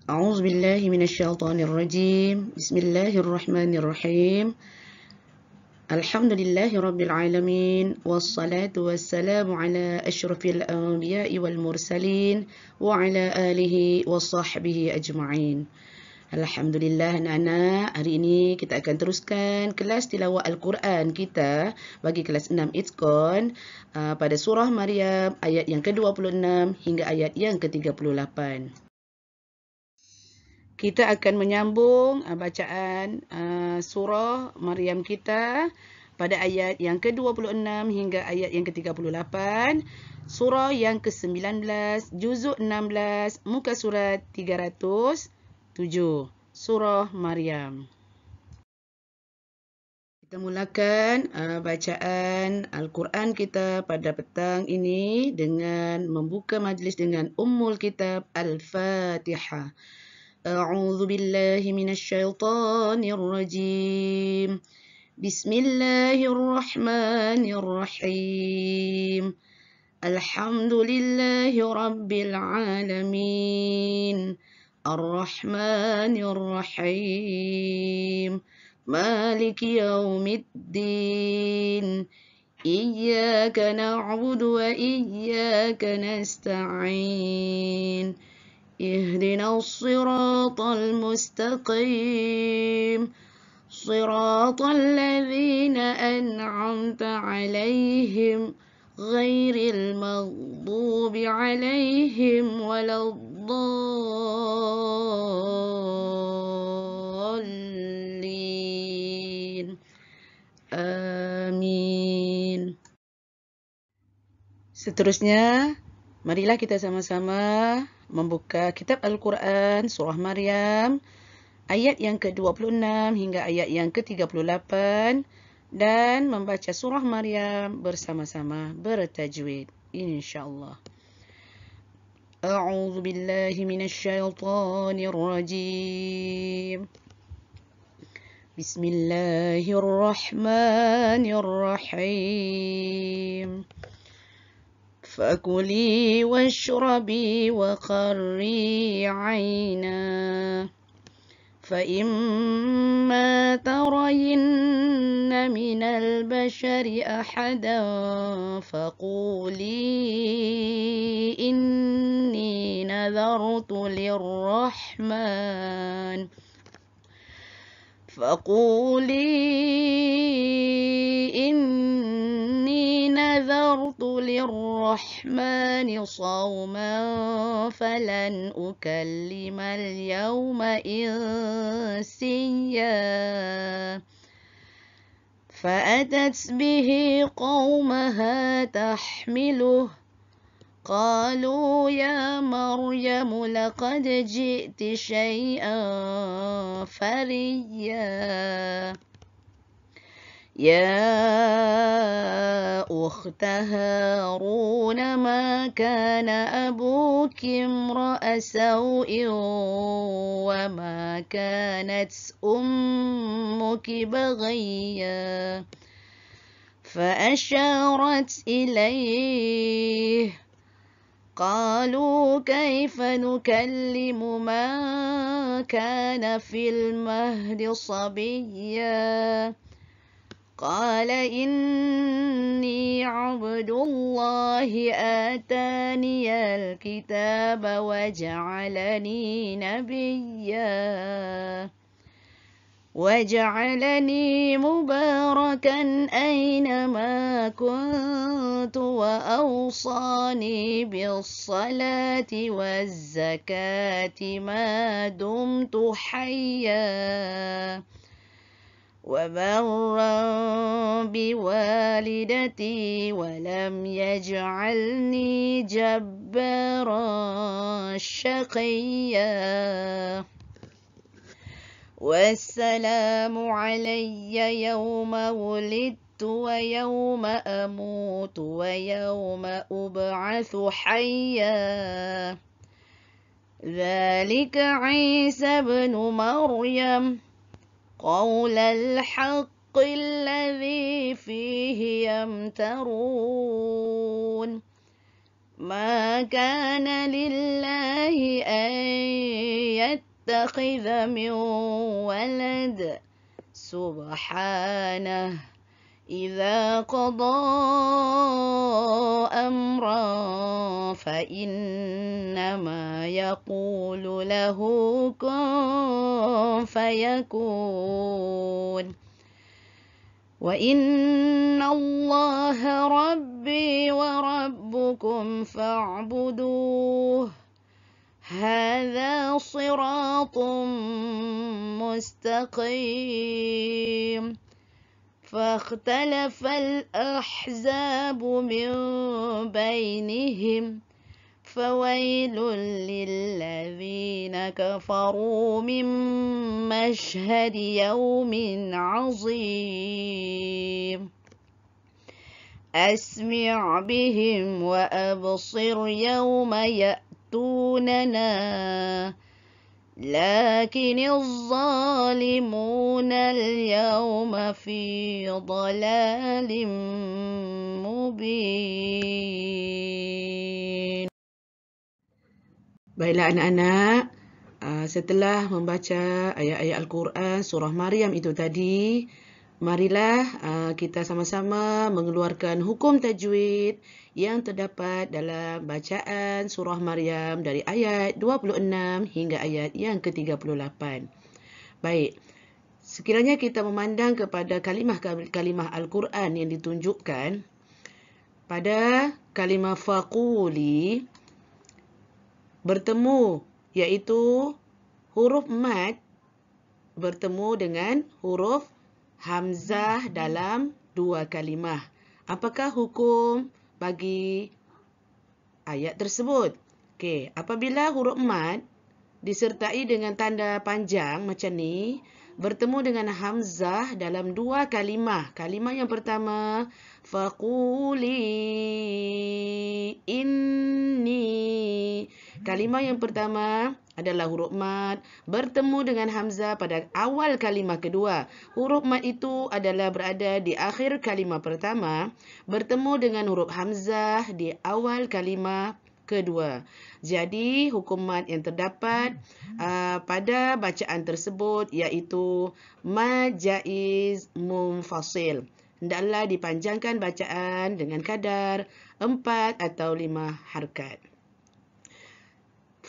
أعوذ بالله من الشيطان الرجيم بسم الله الرحمن الرحيم الحمد لله رب العالمين والصلاة والسلام على أشرف الأنبياء والمرسلين وعلى آله وصحبه أجمعين. Alhamdulillah anak-anak, hari ini kita akan teruskan kelas tilawah Al-Quran kita bagi kelas 6 Itqan pada surah Maryam ayat yang ke-26 hingga ayat yang ke-38. Kita akan menyambung bacaan surah Maryam kita pada ayat yang ke-26 hingga ayat yang ke-38. Surah yang ke-19, juzuk 16, muka surat 307. Surah Maryam. Kita mulakan bacaan Al-Quran kita pada petang ini dengan membuka majlis dengan Ummul Kitab Al-Fatihah. أعوذ بالله من الشيطان الرجيم بسم الله الرحمن الرحيم الحمد لله رب العالمين الرحمن الرحيم مالك يوم الدين إياك نعبد وإياك نستعين اهدنا الصراط المستقيم صراط الذين أنعمت عليهم غير المغضوب عليهم ولا الضالين آمين. Seterusnya, marilah kita sama-sama membuka kitab Al-Quran surah Maryam ayat yang ke-26 hingga ayat yang ke-38 dan membaca surah Maryam bersama-sama bertajwid insyaallah. A'udzu billahi minasyaitonir rajim. Bismillahirrahmanirrahim. فكلي واشربي وقري عينا فإما ترين من البشر أحدا فقولي إني نذرت للرحمن صوما فلن أكلم اليوم إنسيا فأتت به قومها تحمله قالوا يا مريم لقد جئت شيئا فريا يا أخت هارون ما كان أبوك امرأ سوء وما كانت أمك بغيا فأشارت إليه قالوا كيف نكلم من كان في المهد صبيا قال إني عبد الله آتاني الكتاب وجعلني نبيا وجعلني مباركا أينما كنت وأوصاني بالصلاة والزكاة ما دمت حيا وبرا بوالدتي ولم يجعلني جبارا شقيا والسلام علي يوم ولدت ويوم أموت ويوم أبعث حيا ذلك عيسى ابن مريم قول الحق الذي فيه يمترون ما كان لله أن يتخذ من ولد سبحانه إذا قضى أمرا فإنما يقول له كن فيكون وإن الله ربي وربكم فاعبدوه هذا صراط مستقيم فاختلف الأحزاب من بينهم فويل للذين كفروا من مشهد يوم عظيم أسمع بهم وأبصر يوم يأتوننا لكن الظالمون اليوم في ضلال مبين. Baiklah anak-anak, setelah membaca ayat-ayat Al-Quran surah Maryam itu tadi, marilah kita sama-sama mengeluarkan hukum tajwid yang terdapat dalam bacaan surah Maryam dari ayat 26 hingga ayat yang ke-38. Baik, sekiranya kita memandang kepada kalimah-kalimah Al-Quran yang ditunjukkan, pada kalimah faquli bertemu, iaitu huruf mad bertemu dengan huruf hamzah dalam dua kalimah. Apakah hukum bagi ayat tersebut? Okey, apabila huruf mad disertai dengan tanda panjang macam ni, bertemu dengan hamzah dalam dua kalimah. Kalimah yang pertama, faquli inni. Kalimah yang pertama adalah huruf mad bertemu dengan hamzah pada awal kalimah kedua. Huruf mad itu adalah berada di akhir kalimah pertama, bertemu dengan huruf hamzah di awal kalimah kedua. Jadi hukum mad yang terdapat pada bacaan tersebut iaitu mad jaiz munfasil. Hendaklah dipanjangkan bacaan dengan kadar 4 atau 5 harkat.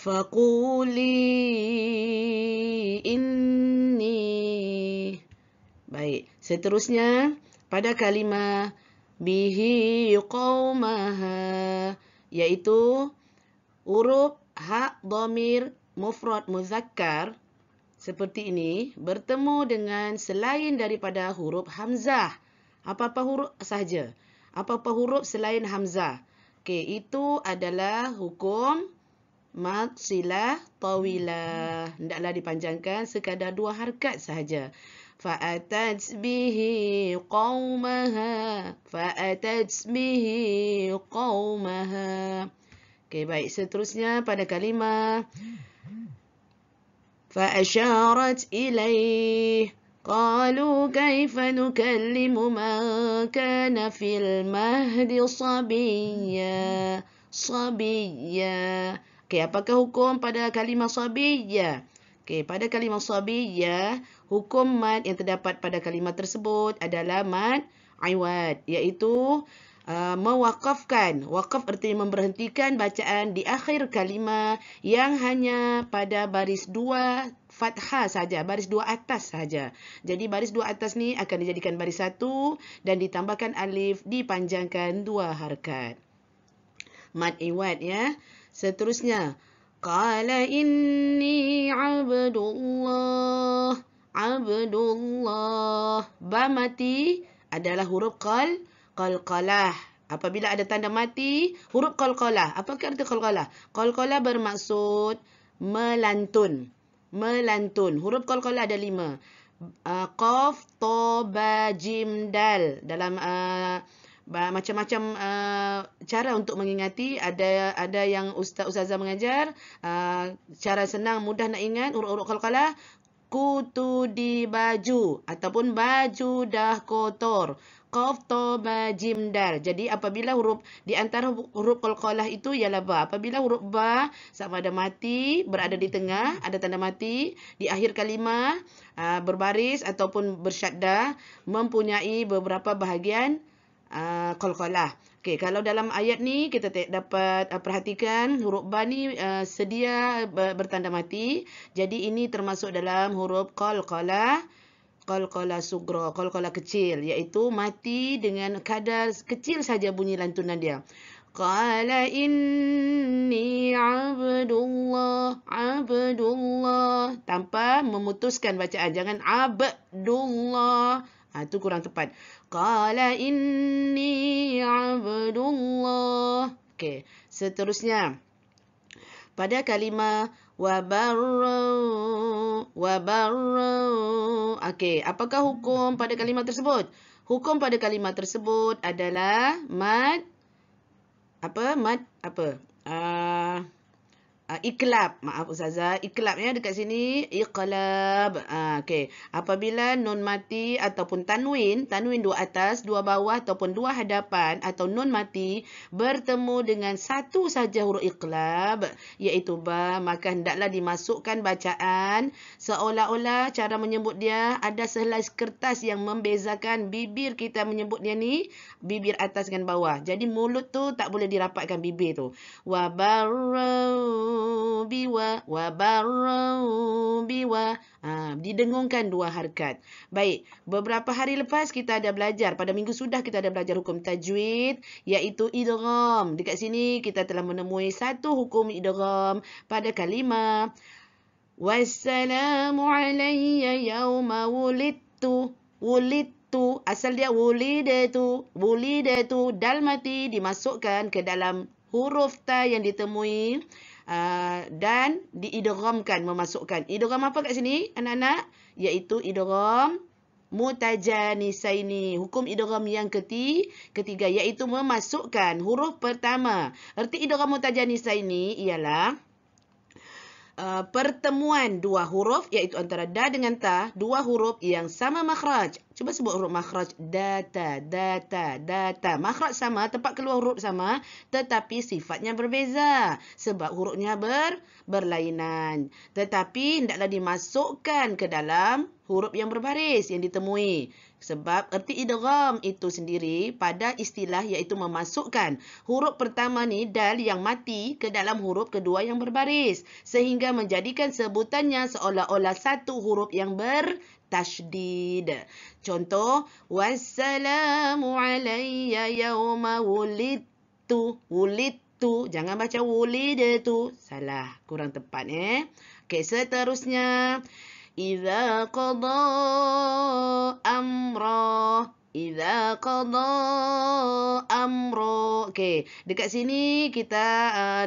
Faquli inni. Baik, seterusnya pada kalimah bihi qaumaha, iaitu huruf ha dhamir mufrad muzakkar seperti ini bertemu dengan selain daripada huruf hamzah. Apa-apa huruf sahaja. Apa-apa huruf selain hamzah. Okey, itu adalah hukum mad silah tawilah. Hendaklah dipanjangkan sekadar 2 harkat sahaja. Fa'atat bihi qaumaha. Fa'atat bihi qaumaha. Okey, baik. Seterusnya pada kalimah fa'asyarat ilaih. Qalu kaifa nukallimu man kana fil mahdi sabiyya. Sabiyya. Okey, apakah hukum pada kalimah sabiyya? Okey, pada kalimah sabiyya, hukum mad yang terdapat pada kalimah tersebut adalah mad iwad, iaitu mewaqafkan. Waqaf artinya memberhentikan bacaan di akhir kalimah yang hanya pada baris 2 fathah saja, baris 2 atas saja. Jadi baris 2 atas ni akan dijadikan baris 1 dan ditambahkan alif, dipanjangkan 2 harkat. Mad iwad ya. Seterusnya, qala inni abdullah. Abdullah. Ba mati adalah huruf qalqalah. Apabila ada tanda mati, huruf qalqalah. Apakah arti qalqalah? Qalqalah bermaksud melantun. Melantun. Huruf qalqalah ada 5. Qaf, ta, ba, jim, dal. Dalam macam-macam cara untuk mengingati. Ada yang ustazah mengajar cara senang mudah nak ingat huruf-huruf qalqalah. Kutu di baju ataupun baju dah kotor. qaf, ta, ba, jim, dal. Jadi apabila huruf di antara huruf qalqalah itu ialah ba. Apabila huruf ba sama ada mati, berada di tengah, ada tanda mati, di akhir kalimah, berbaris ataupun bersyaddah, mempunyai beberapa bahagian qalqalah. Okey, kalau dalam ayat ni kita dapat perhatikan huruf ba ni sedia bertanda mati. Jadi ini termasuk dalam huruf qalqalah, qalqalah sugra, qalqalah kecil, iaitu mati dengan kadar kecil saja bunyi lantunan dia. Qala inni abdullah, abdullah, tanpa memutuskan bacaan. Jangan abdullah. Itu kurang tepat. Qala inni abdullah. Okey, seterusnya. Pada kalimah wabarra. Okey, apakah hukum pada kalimah tersebut? Hukum pada kalimah tersebut adalah mad iklab. Maaf Ustazah, iklab ya dekat sini, iqlab. Okey. Apabila nun mati ataupun tanwin dua atas, dua bawah ataupun dua hadapan atau nun mati bertemu dengan satu saja huruf iqlab, iaitu ba, maka hendaklah dimasukkan bacaan seolah-olah cara menyebut dia ada sehelai kertas yang membezakan bibir kita menyebut dia ni, bibir atas dengan bawah. Jadi mulut tu tak boleh dirapatkan bibir tu. Wa barrau biwa, wa barrau biwa. Didengungkan dua harkat. Baik, beberapa hari lepas kita ada belajar, pada minggu sudah kita ada belajar hukum tajwid, iaitu idgham. Dekat sini kita telah menemui satu hukum idgham pada kalimah wassalamu alayya yawma wulidtu. Wulidtu, asal dia wulidatu. Wulidatu, dal mati dimasukkan ke dalam huruf ta yang ditemui dan diidghamkan, memasukkan. Idgham apa kat sini anak-anak? Iaitu idgham mutajanisaini. Hukum idgham yang ketiga iaitu memasukkan huruf pertama. Erti idgham mutajanisaini ialah pertemuan dua huruf, iaitu antara da dengan ta, dua huruf yang sama makhraj. Cuba sebut huruf makhraj. Data, data, data. Makhraj sama, tempat keluar huruf sama, tetapi sifatnya berbeza sebab hurufnya berlainan. Tetapi hendaklah dimasukkan ke dalam huruf yang berbaris yang ditemui. Sebab erti idgham itu sendiri pada istilah iaitu memasukkan huruf pertama ni, dal yang mati, ke dalam huruf kedua yang berbaris, sehingga menjadikan sebutannya seolah-olah satu huruf yang bertasydid. Contoh, wassalamu alayya yawma wulidtu. Wulidtu, jangan baca wulidatu. Salah, kurang tepat Okey, seterusnya. Idza qada amra. Idza qada amra. Okey, dekat sini kita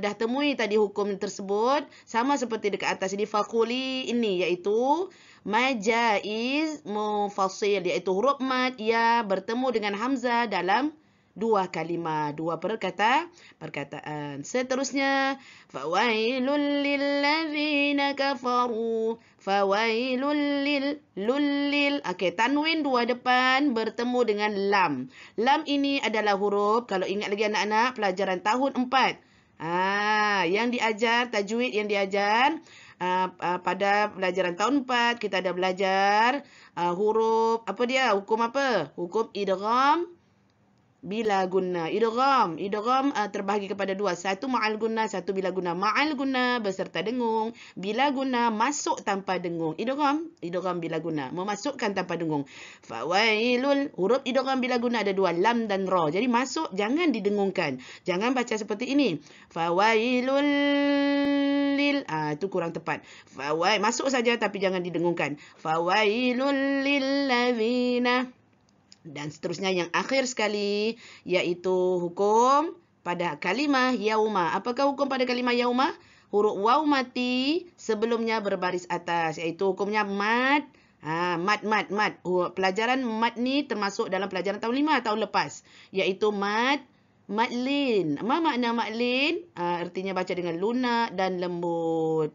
dah temui tadi hukum tersebut, sama seperti dekat atas ini faquli ini, iaitu majaiz mufassil, iaitu huruf mad ya bertemu dengan hamzah dalam dua kalimah, dua perkataan. Seterusnya, fawailul lilladzina kafaru. Fawailul lil. Okey, tanwin dua depan bertemu dengan lam. Lam ini adalah huruf, kalau ingat lagi anak-anak, pelajaran tahun 4. Yang diajar, tajwid yang diajar pada pelajaran tahun 4, kita ada belajar huruf, hukum apa? Hukum idgham bila guna. Idgham terbahagi kepada dua. Satu ma'al guna, satu bila guna. Ma'al guna beserta dengung. Bila guna masuk tanpa dengung. Idgham bila guna, memasukkan tanpa dengung. Fawailul, huruf idgham bila guna ada dua, lam dan ra. Jadi masuk, jangan didengungkan. Jangan baca seperti ini. Fawailul lil. Itu kurang tepat. Masuk saja tapi jangan didengungkan. Fawailul lilladzina. Dan seterusnya yang akhir sekali, iaitu hukum pada kalimah yauma. Apakah hukum pada kalimah yauma? Huruf waw mati sebelumnya berbaris atas, iaitu hukumnya mad. Mad. Pelajaran mad ni termasuk dalam pelajaran tahun 5 tahun lepas, iaitu mad Matlin. Apa makna matlin? Artinya baca dengan lunak dan lembut.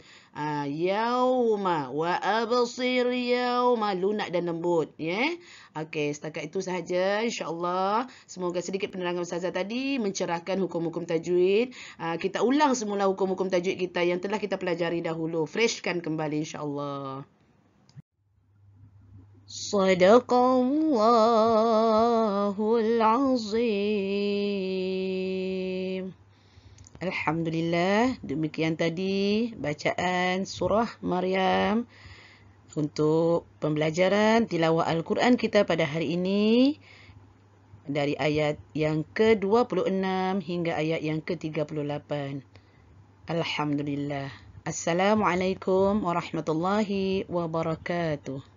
Yauma wa absir yauma, lunak dan lembut, ya. Okey, setakat itu sahaja insya-Allah. Semoga sedikit penerangan ustazah tadi mencerahkan hukum-hukum tajwid. Kita ulang semula hukum-hukum tajwid kita yang telah kita pelajari dahulu. Freshkan kembali insya-Allah. Sadaqallahul azim. Alhamdulillah, demikian tadi bacaan surah Maryam untuk pembelajaran tilawah Al-Quran kita pada hari ini dari ayat yang ke-26 hingga ayat yang ke-38. Alhamdulillah. Assalamualaikum warahmatullahi wabarakatuh.